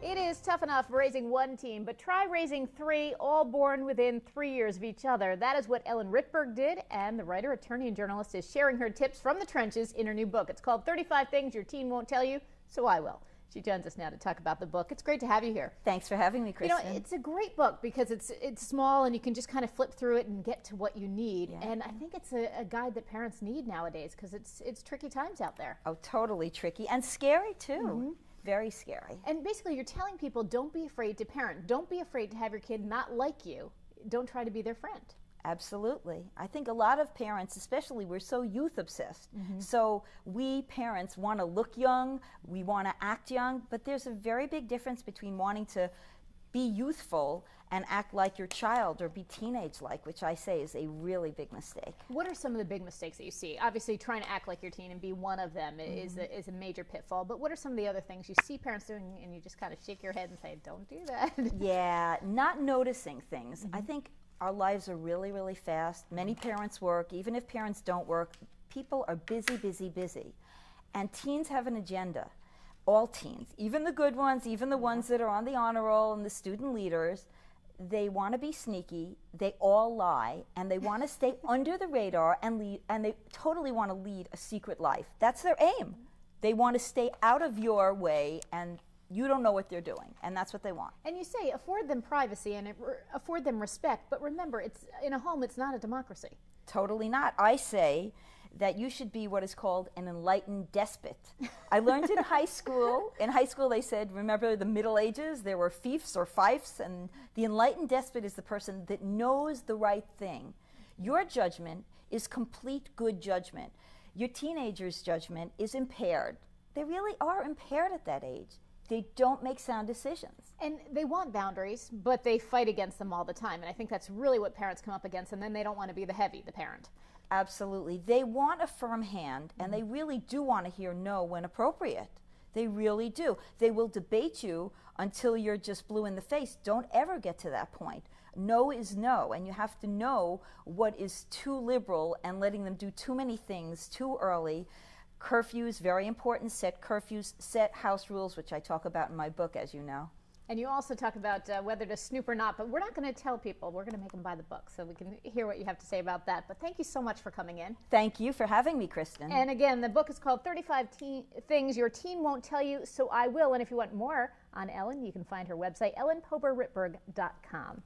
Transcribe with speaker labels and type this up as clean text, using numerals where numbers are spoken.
Speaker 1: It is tough enough raising one teen, but try raising three, all born within 3 years of each other. That is what Ellen Rittberg did, and the writer, attorney, and journalist is sharing her tips from the trenches in her new book. It's called 35 Things Your Teen Won't Tell You, So I Will. She joins us now to talk about the book. It's great to have you here.
Speaker 2: Thanks for having me, Kristen.
Speaker 1: You know, it's a great book because it's small and you can just kind of flip through it and get to what you need. Yeah. And I think it's a guide that parents need nowadays because it's tricky times out there.
Speaker 2: Oh, totally tricky and scary too. Mm-hmm. Very scary.
Speaker 1: And basically you're telling people, don't be afraid to parent. Don't be afraid to have your kid not like you. Don't try to be their friend.
Speaker 2: Absolutely. I think a lot of parents, especially, we're so youth obsessed. Mm-hmm. So we parents want to look young, we want to act young, but there's a very big difference between wanting to be youthful and act like your child or be teenage-like, which I say is a really big mistake.
Speaker 1: What are some of the big mistakes that you see? Obviously, trying to act like your teen and be one of them is a major pitfall, but what are some of the other things you see parents doing and you just kind of shake your head and say, don't do that?
Speaker 2: Yeah, not noticing things. I think our lives are really, really fast. Many parents work. Even if parents don't work, people are busy, busy, busy. And teens have an agenda. All teens, even the good ones, even the ones that are on the honor roll and the student leaders, they want to be sneaky, they all lie, and they want to stay under the radar and they totally want to lead a secret life. That's their aim. They want to stay out of your way and you don't know what they're doing, and that's what they want.
Speaker 1: And you say afford them privacy and afford them respect, but remember, it's in a home, it's not a democracy.
Speaker 2: Totally not. I say that you should be what is called an enlightened despot. I learned in high school. In high school they said, remember the Middle Ages, there were fiefs or fiefs, and the enlightened despot is the person that knows the right thing. Your judgment is complete good judgment. Your teenager's judgment is impaired. They really are impaired at that age. They don't make sound decisions.
Speaker 1: And they want boundaries, but they fight against them all the time. And I think that's really what parents come up against, and then they don't want to be the parent.
Speaker 2: Absolutely. They want a firm hand, and they really do want to hear no when appropriate. They really do. They will debate you until you're just blue in the face. Don't ever get to that point. No is no, and you have to know what is too liberal and letting them do too many things too early. Curfews, very important. Set curfews, set house rules, which I talk about in my book, as you know.
Speaker 1: And you also talk about whether to snoop or not, but we're not going to tell people. We're going to make them buy the book, so we can hear what you have to say about that. But thank you so much for coming in.
Speaker 2: Thank you for having me, Kristen.
Speaker 1: And again, the book is called 35 Things Your Teen Won't Tell You, So I Will. And if you want more on Ellen, you can find her website, ellenpoberrittberg.com.